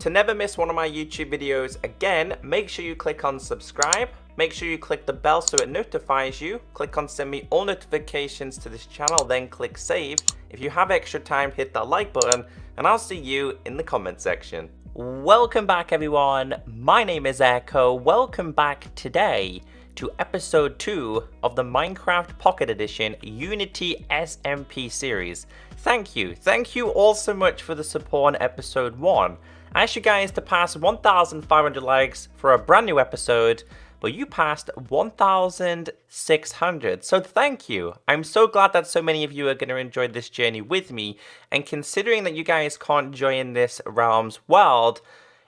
to never miss one of my YouTube videos again, make sure you click on subscribe. Make sure you click the bell so it notifies you. Click on send me all notifications to this channel, then click save. If you have extra time, hit that like button, and I'll see you in the comment section. Welcome back everyone, my name is Echo. Welcome back today to episode 2 of the Minecraft Pocket Edition Unity SMP series. Thank you all so much for the support on episode 1. I asked you guys to pass 1,500 likes for a brand new episode, but you passed 1,600, so thank you. I'm so glad that so many of you are going to enjoy this journey with me, and considering that you guys can't join this Realms world,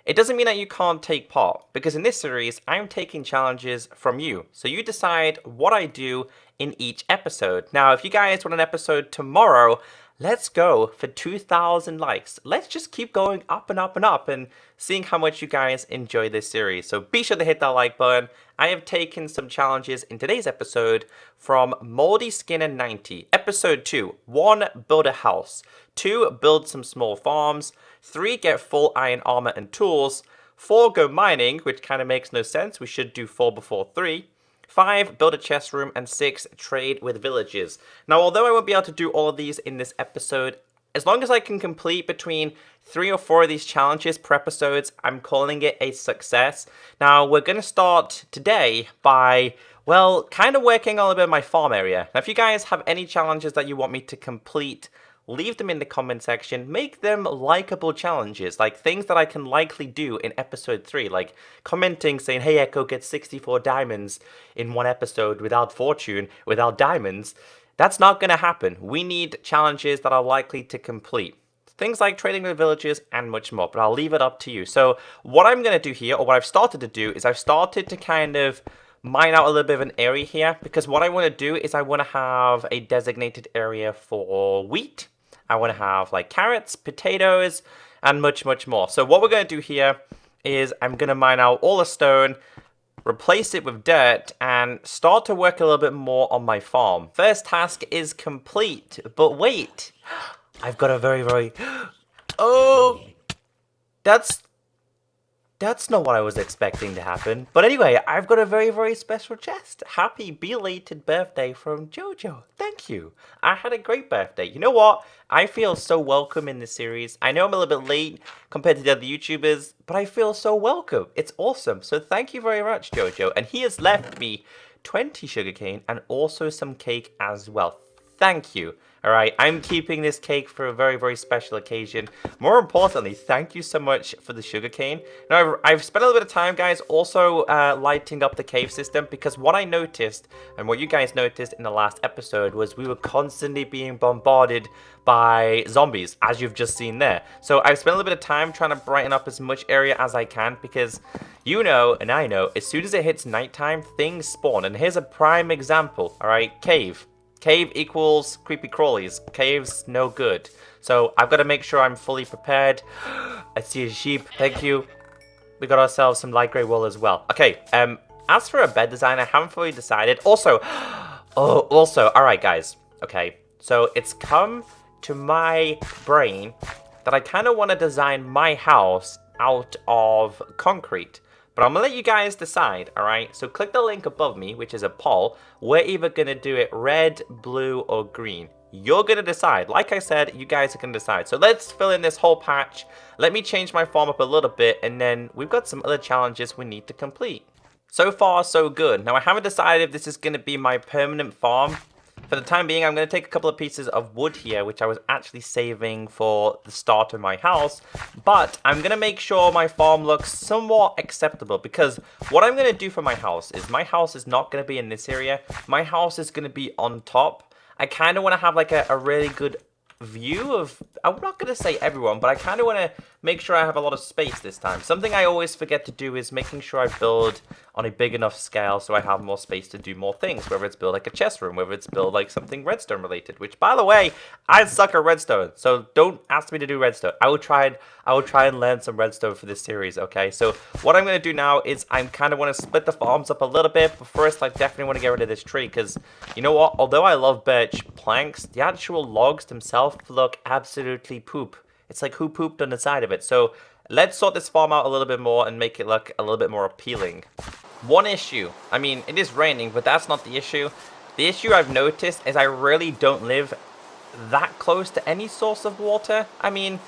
it doesn't mean that you can't take part, because in this series, I'm taking challenges from you. So you decide what I do in each episode. Now, if you guys want an episode tomorrow, let's go for 2,000 likes. Let's just keep going up and up and up and seeing how much you guys enjoy this series. So be sure to hit that like button. I have taken some challenges in today's episode from Moldy Skinner 90. Episode 2, 1, build a house. 2, build some small farms. 3, get full iron armor and tools. 4, go mining, which kind of makes no sense. We should do 4 before 3. 5, build a chest room, and 6, trade with villagers. Now, although I won't be able to do all of these in this episode, as long as I can complete between 3 or 4 of these challenges per episode, I'm calling it a success. Now, we're going to start today by, well, kind of working on a little bit of my farm area. Now, if you guys have any challenges that you want me to complete, leave them in the comment section. Make them likable challenges, like things that I can likely do in episode 3, like commenting saying, hey Echo, get 64 diamonds in one episode without fortune, without diamonds. That's not going to happen. We need challenges that are likely to complete. Things like trading with villagers and much more, but I'll leave it up to you. So what I'm going to do here, or what I've started to do, is I've started to kind of mine out a little bit of an area here, because what I want to do is I want to have a designated area for wheat. I want to have like carrots, potatoes, and much more. So what we're going to do here is I'm going to mine out all the stone, replace it with dirt, and start to work a little bit more on my farm. First task is complete, but wait, I've got a very, oh, that's not what I was expecting to happen. But anyway, I've got a very special chest. Happy belated birthday from Jojo. Thank you. I had a great birthday. You know what? I feel so welcome in this series. I know I'm a little bit late compared to the other YouTubers, but I feel so welcome. It's awesome. So thank you very much, Jojo. And he has left me 20 sugarcane and also some cake as well. Thank you. All right, I'm keeping this cake for a very special occasion. More importantly, thank you so much for the sugarcane. Now, I've spent a little bit of time, guys, also lighting up the cave system, because what I noticed, and what you guys noticed in the last episode, was we were constantly being bombarded by zombies, as you've just seen there. So I've spent a little bit of time trying to brighten up as much area as I can, because you know, and I know, as soon as it hits nighttime, things spawn. And here's a prime example, all right, cave. Cave equals creepy crawlies. Cave's no good. So I've got to make sure I'm fully prepared. I see a sheep. Thank you. We got ourselves some light grey wool as well. Okay, as for a bed design, I haven't fully decided. Also, all right, guys. Okay, so it's come to my brain that I kind of want to design my house out of concrete. But I'm going to let you guys decide, alright? So click the link above me, which is a poll. We're either going to do it red, blue, or green. You're going to decide. Like I said, you guys are going to decide. So let's fill in this whole patch. Let me change my farm up a little bit, and then we've got some other challenges we need to complete. So far, so good. Now, I haven't decided if this is going to be my permanent farm. For the time being, I'm going to take a couple of pieces of wood here, which I was actually saving for the start of my house. But I'm going to make sure my farm looks somewhat acceptable, because what I'm going to do for my house is not going to be in this area. My house is going to be on top. I kind of want to have like a really good view of, I'm not going to say everyone, but I kind of want to make sure I have a lot of space this time. Something I always forget to do is making sure I build on a big enough scale so I have more space to do more things, whether it's build like a chest room, whether it's build like something redstone related, which by the way, I suck at redstone, so don't ask me to do redstone. I will try and learn some redstone for this series, okay? So what I'm going to do now is I kind of want to split the farms up a little bit, but first I definitely want to get rid of this tree, because you know what, although I love birch planks, the actual logs themselves look absolutely poop. It's like who pooped on the side of it. So let's sort this farm out a little bit more and make it look a little bit more appealing. One issue, I mean, it is raining, but that's not the issue. The issue I've noticed is I really don't live that close to any source of water. I mean,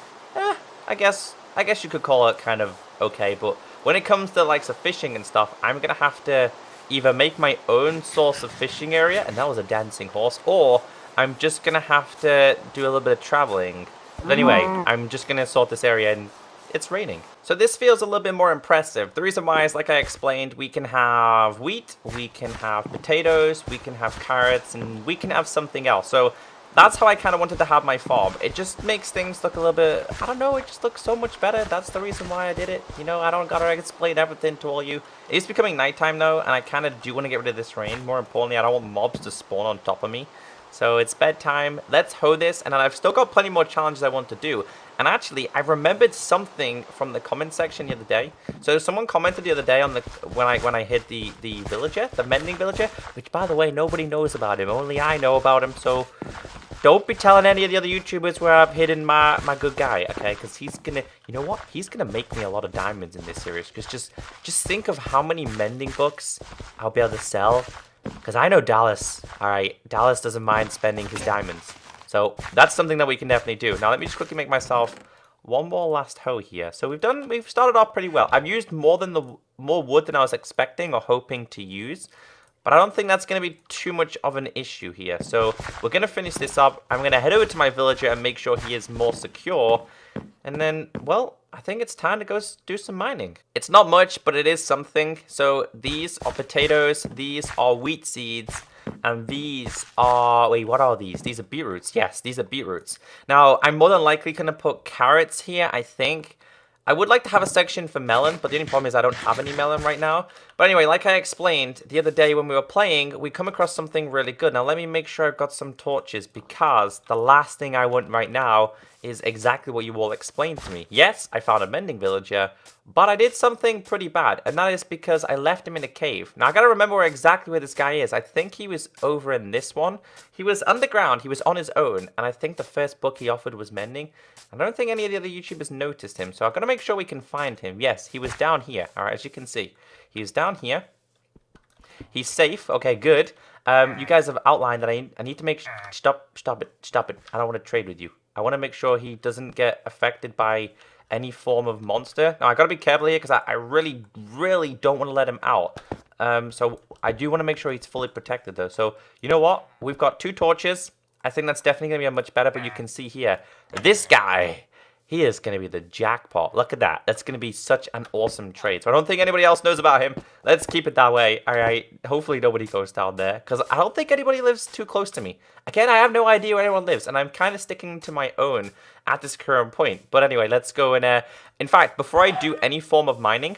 I guess you could call it kind of okay, but when it comes to likes of fishing and stuff, I'm gonna have to either make my own source of fishing area, and that was a dancing horse, or I'm just gonna have to do a little bit of traveling. But anyway, I'm just gonna sort this area and it's raining. So this feels a little bit more impressive. The reason why is, like I explained, we can have wheat, we can have potatoes, we can have carrots, and we can have something else. So that's how I kind of wanted to have my farm. It just makes things look a little bit, I don't know, it just looks so much better. That's the reason why I did it. You know, I don't gotta explain everything to all you. It is becoming nighttime though, and I kind of do want to get rid of this rain. More importantly, I don't want mobs to spawn on top of me. So it's bedtime. Let's hoe this, and then I've still got plenty more challenges I want to do. And actually, I remembered something from the comment section the other day. So someone commented the other day on the when I hit the villager, the mending villager, which by the way nobody knows about him. Only I know about him. So don't be telling any of the other YouTubers where I've hidden my good guy, okay? Because he's gonna, you know what? He's gonna make me a lot of diamonds in this series. Because just think of how many mending books I'll be able to sell. Because I know Dallas, alright, Dallas doesn't mind spending his diamonds. So that's something that we can definitely do. Now let me just quickly make myself one more last hoe here. So we've started off pretty well. I've used more wood than I was expecting or hoping to use. But I don't think that's going to be too much of an issue here. So we're going to finish this up. I'm going to head over to my villager and make sure he is more secure. And then, well, I think it's time to go do some mining. It's not much, but it is something. So these are potatoes, these are wheat seeds, and these are, wait, what are these? These are beetroots. Yes, these are beetroots. Now, I'm more than likely going to put carrots here, I think. I would like to have a section for melon, but the only problem is I don't have any melon right now. But anyway, like I explained the other day when we were playing, we come across something really good. Now let me make sure I've got some torches, because the last thing I want right now is exactly what you all explained to me. Yes, I found a mending villager, but I did something pretty bad, and that is because I left him in a cave. Now I gotta remember exactly where this guy is. I think he was over in this one. He was underground, he was on his own, and I think the first book he offered was mending. I don't think any of the other YouTubers noticed him, so I've got to make sure we can find him. Yes, he was down here. All right, as you can see, he's down here. He's safe. Okay, good. You guys have outlined that I need to make... Stop it. I don't want to trade with you. I want to make sure he doesn't get affected by any form of monster. Now, I got to be careful here because I really, really don't want to let him out. So I do want to make sure he's fully protected, though. So, you know what? We've got 2 torches. I think that's definitely going to be much better, but you can see here, this guy, he is going to be the jackpot. Look at that. That's going to be such an awesome trade. So I don't think anybody else knows about him. Let's keep it that way. All right. Hopefully nobody goes down there, because I don't think anybody lives too close to me. Again, I have no idea where anyone lives, and I'm kind of sticking to my own at this current point. But anyway, let's go and, in fact, before I do any form of mining,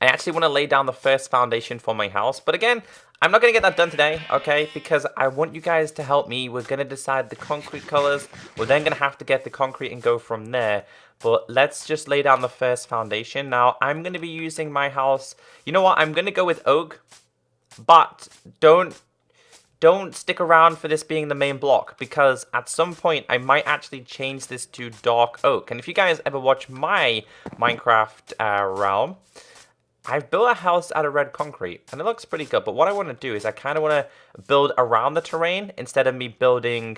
I actually want to lay down the first foundation for my house. But again, I'm not going to get that done today, okay? Because I want you guys to help me. We're going to decide the concrete colors. We're then going to have to get the concrete and go from there. But let's just lay down the first foundation. Now, I'm going to be using my house. You know what? I'm going to go with oak. But don't stick around for this being the main block, because at some point I might actually change this to dark oak. And if you guys ever watch my Minecraft realm, I've built a house out of red concrete, and it looks pretty good. But what I want to do is I kind of want to build around the terrain instead of me building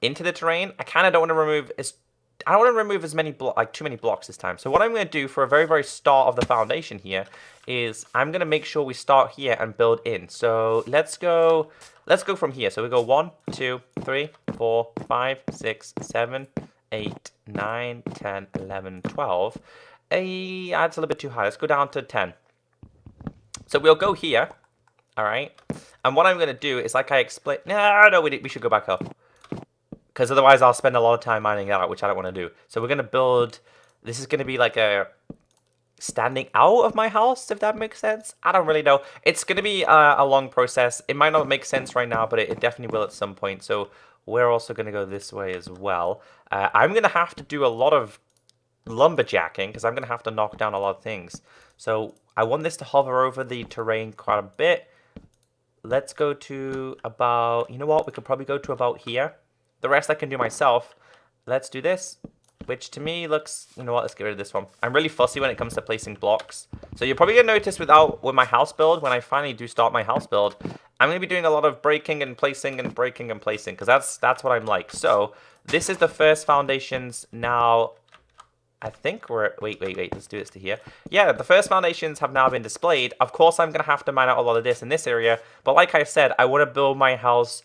into the terrain. I kind of don't want to remove as many too many blocks this time. So what I'm going to do for a very, very start of the foundation here is I'm going to make sure we start here and build in. So let's go from here. So we go 1, 2, 3, 4, 5, 6, 7, 8, 9, 10, 11, 12. That's a little bit too high. Let's go down to 10. So we'll go here, all right? And what I'm going to do is, like I explained... No, we should go back up. Because otherwise I'll spend a lot of time mining it out, which I don't want to do. So we're going to build... This is going to be like a standing out of my house, if that makes sense. I don't really know. It's going to be a long process. It might not make sense right now, but it definitely will at some point. So we're also going to go this way as well. I'm going to have to do a lot of lumberjacking, because I'm going to have to knock down a lot of things. So I want this to hover over the terrain quite a bit. Let's go to about, you know what, we could probably go to about here. The rest I can do myself. Let's do this. which to me looks, you know what, let's get rid of this one. I'm really fussy when it comes to placing blocks. So you're probably going to notice with my house build, when I finally do start my house build, I'm going to be doing a lot of breaking and placing and breaking and placing, because that's what I'm like. So this is the first foundations now. I think we're, wait, let's do this to here. Yeah, the first foundations have now been displayed. Of course, I'm going to have to mine out a lot of this in this area. But like I said, I want to build my house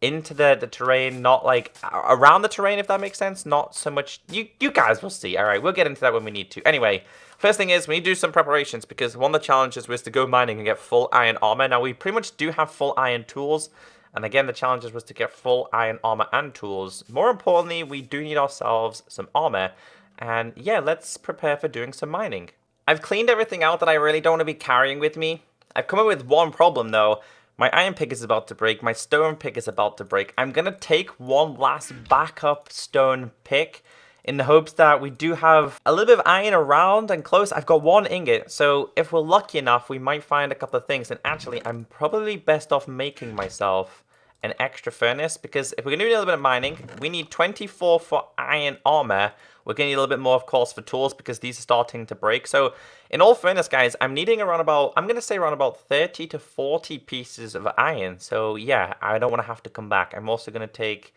into the terrain, not like around the terrain, if that makes sense. Not so much, you guys will see. All right, we'll get into that when we need to. Anyway, first thing is we need to do some preparations, because one of the challenges was to go mining and get full iron armor. Now, we pretty much do have full iron tools. And again, the challenges was to get full iron armor and tools. More importantly, we do need ourselves some armor. And yeah, let's prepare for doing some mining. I've cleaned everything out that I really don't want to be carrying with me. I've come up with one problem though. My iron pick is about to break. My stone pick is about to break. I'm going to take one last backup stone pick in the hopes that we do have a little bit of iron around and close. I've got one ingot, so if we're lucky enough, we might find a couple of things. And actually, I'm probably best off making myself an extra furnace, because if we're going to do a little bit of mining, we need 24 for iron armor. We're going to need a little bit more, of course, for tools, because these are starting to break. So, in all fairness, guys, I'm needing around about, I'm going to say around about 30 to 40 pieces of iron. So, yeah, I don't want to have to come back. I'm also going to take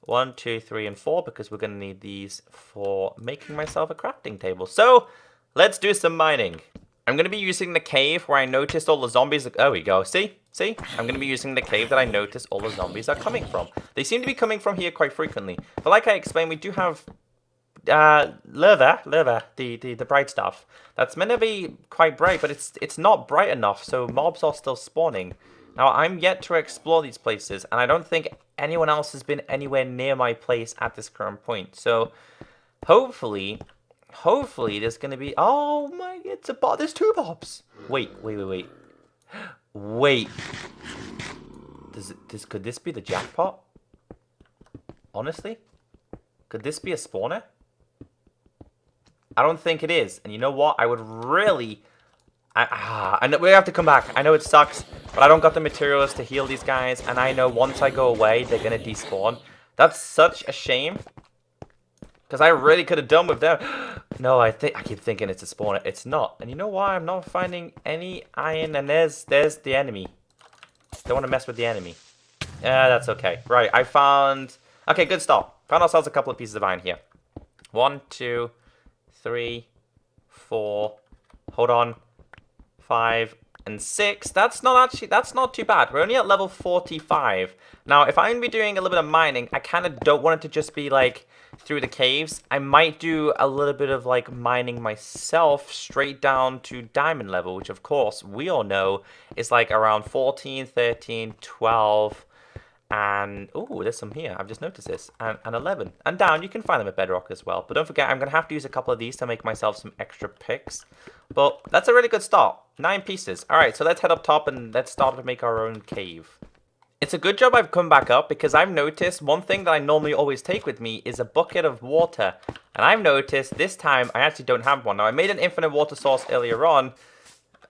1, 2, 3, and 4, because we're going to need these for making myself a crafting table. So, let's do some mining. I'm going to be using the cave where I noticed all the zombies. There we go. See? I'm going to be using the cave that I noticed all the zombies are coming from. They seem to be coming from here quite frequently. But like I explained, we do have lava, the bright stuff. That's meant to be quite bright, but it's not bright enough, so mobs are still spawning. Now, I'm yet to explore these places, and I don't think anyone else has been anywhere near my place at this current point. So, hopefully there's going to be... Oh my, it's a bot. There's 2 mobs. Wait. Wait. Could this be the jackpot? Honestly? Could this be a spawner? I don't think it is. And you know what? I would really... and we have to come back. I know it sucks, but I don't got the materials to heal these guys. And I know once I go away, they're going to despawn. That's such a shame. Because I really could have done with them. No, I keep thinking it's a spawner. It's not. And you know why? I'm not finding any iron. And there's the enemy. Don't want to mess with the enemy. That's okay. Right, I found... Okay, good start. Found ourselves a couple of pieces of iron here. 1, 2, 3, 4. Hold on. 5 and 6. That's not too bad. We're only at level 45. Now, if I'm going to be doing a little bit of mining, I kind of don't want it to just be like through the caves. I might do a little bit of like mining myself straight down to diamond level, which of course we all know is like around 14, 13, 12, and oh, there's some here. I've just noticed this, and 11. And down, you can find them at Bedrock as well. But don't forget, I'm going to have to use a couple of these to make myself some extra picks. But that's a really good start. 9 pieces. All right, so let's head up top and let's start to make our own cave. It's a good job I've come back up, because I've noticed one thing that I normally always take with me is a bucket of water. And I've noticed this time I actually don't have one. Now, I made an infinite water source earlier on.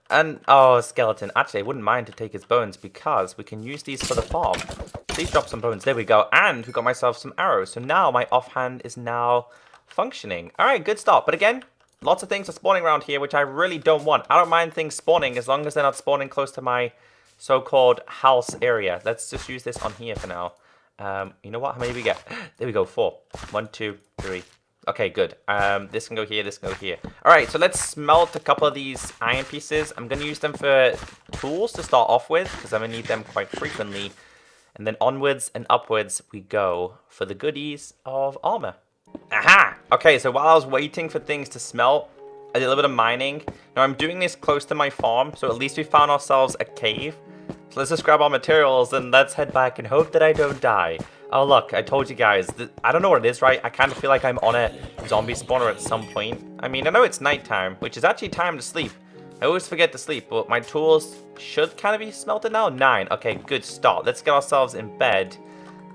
And, oh, skeleton. Actually, I wouldn't mind to take his bones, because we can use these for the farm. Please drop some bones. There we go. And we got myself some arrows. So now my offhand is now functioning. All right, good start. But again, lots of things are spawning around here, which I really don't want. I don't mind things spawning as long as they're not spawning close to my so-called house area. Let's just use this on here for now. You know what? How many do we get? There we go. 4. 1, 2, 3. Okay, good. This can go here. This can go here. All right, so let's smelt a couple of these iron pieces. I'm going to use them for tools to start off with, because I'm going to need them quite frequently. And then onwards and upwards we go for the goodies of armor. Aha! Okay, so while I was waiting for things to smelt, I did a little bit of mining. Now, I'm doing this close to my farm, so at least we found ourselves a cave. So let's just grab our materials and let's head back and hope that I don't die. Oh, look, I told you guys. I don't know what it is, right? I kind of feel like I'm on a zombie spawner at some point. I mean, I know it's nighttime, which is actually time to sleep. I always forget to sleep, but my tools should kind of be smelted now. 9. Okay, good start. Let's get ourselves in bed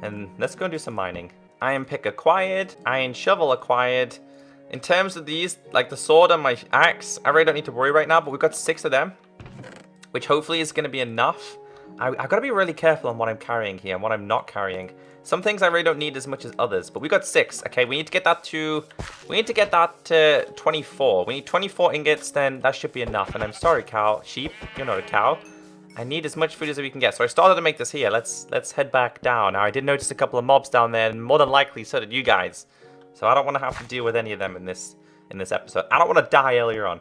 and let's go and do some mining. Iron pick acquired. Iron shovel acquired. In terms of these, like the sword and my axe, I really don't need to worry right now, but we've got 6 of them, which hopefully is going to be enough. I've got to be really careful on what I'm carrying here and what I'm not carrying. Some things I really don't need as much as others, but we got 6. Okay, we need to get that to 24. We need 24 ingots, then that should be enough. And I'm sorry, cow, sheep, you're not a cow. I need as much food as we can get. So I started to make this here. Let's head back down. Now I did notice a couple of mobs down there, and more than likely so did you guys. So I don't want to have to deal with any of them in this episode. I don't want to die earlier on.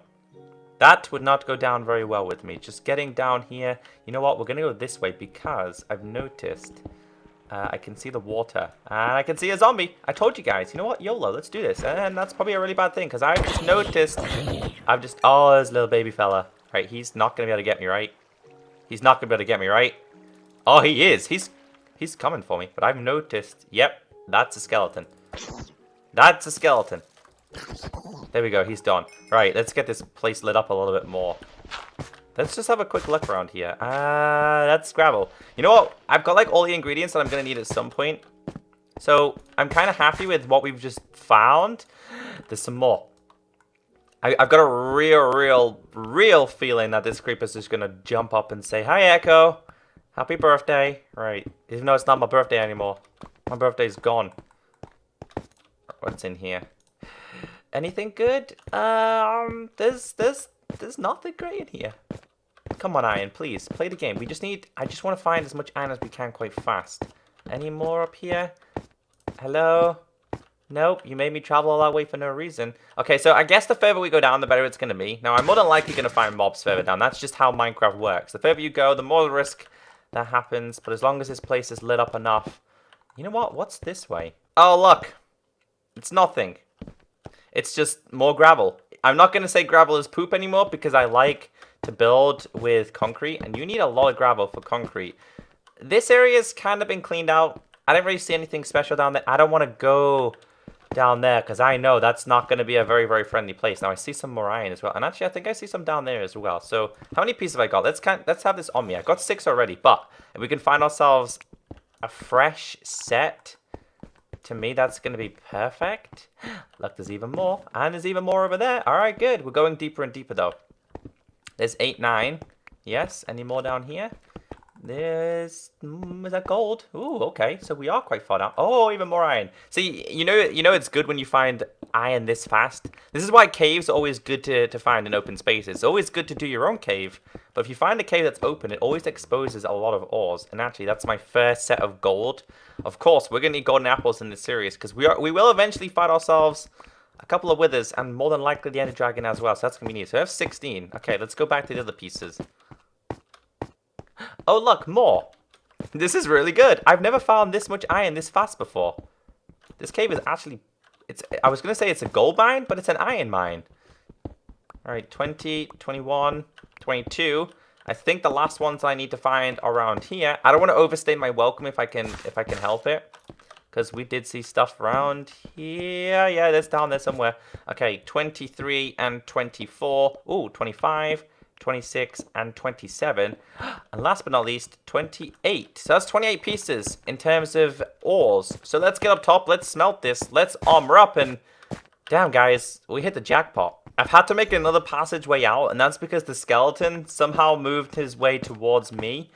That would not go down very well with me. Just getting down here. You know what? We're going to go this way because I've noticed I can see the water. And I can see a zombie. I told you guys. You know what? YOLO. Let's do this. And that's probably a really bad thing because I've just noticed. Oh, there's a little baby fella. Right, he's not going to be able to get me, right? He's not going to be able to get me, right? Oh, he is. He's coming for me. But I've noticed. Yep, that's a skeleton. That's a skeleton. There we go, he's done. Right, let's get this place lit up a little bit more. Let's just have a quick look around here. That's gravel. You know what? I've got like all the ingredients that I'm going to need at some point. So I'm kind of happy with what we've just found. There's some more. I've got a real feeling that this creeper's just going to jump up and say, "Hi, Echo. Happy birthday." Right, even though it's not my birthday anymore. My birthday's gone. What's in here? Anything good? There's nothing great in here. Come on, iron, please play the game. I just want to find as much iron as we can quite fast. Any more up here? Hello? Nope, you made me travel all that way for no reason. Okay, so I guess the further we go down, the better it's going to be. Now, I'm more than likely going to find mobs further down. That's just how Minecraft works. The further you go, the more risk that happens. But as long as this place is lit up enough. You know what? What's this way? Oh, look. It's nothing. It's just more gravel. I'm not going to say gravel is poop anymore because I like to build with concrete. And you need a lot of gravel for concrete. This area's kind of been cleaned out. I don't really see anything special down there. I don't want to go down there because I know that's not going to be a very, very friendly place. Now, I see some more iron as well. And actually, I think I see some down there as well. So, how many pieces have I got? Let's have this on me. I've got 6 already. But if we can find ourselves a fresh set, to me, that's going to be perfect. Look, there's even more. And there's even more over there. All right, good. We're going deeper and deeper, though. There's 8, 9. Yes, any more down here? There's... is that gold? Ooh, okay. So we are quite far down. Oh, even more iron. See, you know it's good when you find iron this fast. This is why caves are always good to find in open spaces. It's always good to do your own cave. But if you find a cave that's open, it always exposes a lot of ores. And actually, that's my first set of gold. Of course, we're going to need golden apples in this series. Because we will eventually find ourselves a couple of withers. And more than likely the ender dragon as well. So that's going to be neat. So I have 16. Okay, let's go back to the other pieces. Oh, look, more. This is really good. I've never found this much iron this fast before. This cave is actually... I was going to say it's a gold mine, but it's an iron mine. All right, 20, 21, 22. I think the last ones I need to find are around here. I don't want to overstay my welcome if I can help it. Because we did see stuff around here. Yeah, that's down there somewhere. Okay, 23 and 24. Ooh, 25. 26 and 27, and last but not least 28. So that's 28 pieces in terms of ores. So let's get up top, let's smelt this, let's armor up, and damn guys, we hit the jackpot. I've had to make another passageway out, and that's because the skeleton somehow moved his way towards me.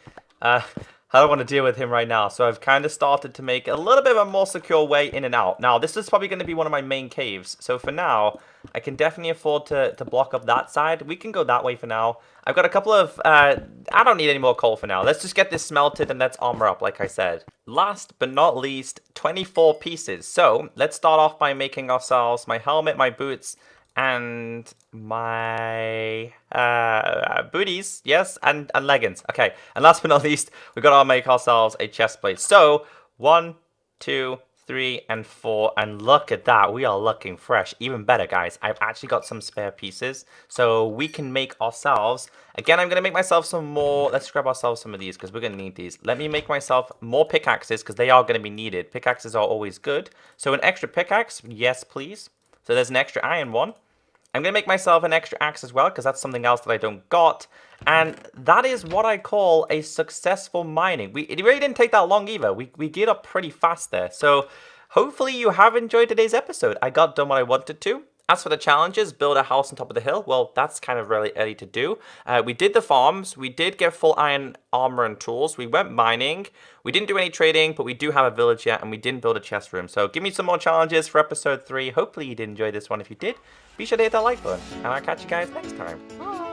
I don't want to deal with him right now, so I've kind of started to make a little bit of a more secure way in and out. Now, this is probably going to be one of my main caves, so for now, I can definitely afford to block up that side. We can go that way for now. I've got a couple of... I don't need any more coal for now. Let's just get this smelted and let's armor up, like I said. Last but not least, 24 pieces. So, let's start off by making ourselves my helmet, my boots, and my booties, yes, and leggings. Okay, and last but not least, we've got to make ourselves a chest plate. So 1, 2, 3, and 4, and look at that, we are looking fresh. Even better, guys, I've actually got some spare pieces, so we can make ourselves, again, I'm going to make myself some more, let's grab ourselves some of these, because we're going to need these. Let me make myself more pickaxes, because they are going to be needed. Pickaxes are always good. So an extra pickaxe, yes, please. So there's an extra iron one. I'm going to make myself an extra axe as well, because that's something else that I don't got. And that is what I call a successful mining. It really didn't take that long either. We get up pretty fast there. So hopefully you have enjoyed today's episode. I got done what I wanted to. As for the challenges, build a house on top of the hill, well, that's kind of really early to do. We did the farms, we did get full iron armor and tools, we went mining, we didn't do any trading, but we do have a village yet, and we didn't build a chest room. So give me some more challenges for episode 3. Hopefully you did enjoy this one. If you did, be sure to hit that like button, and I'll catch you guys next time. Bye!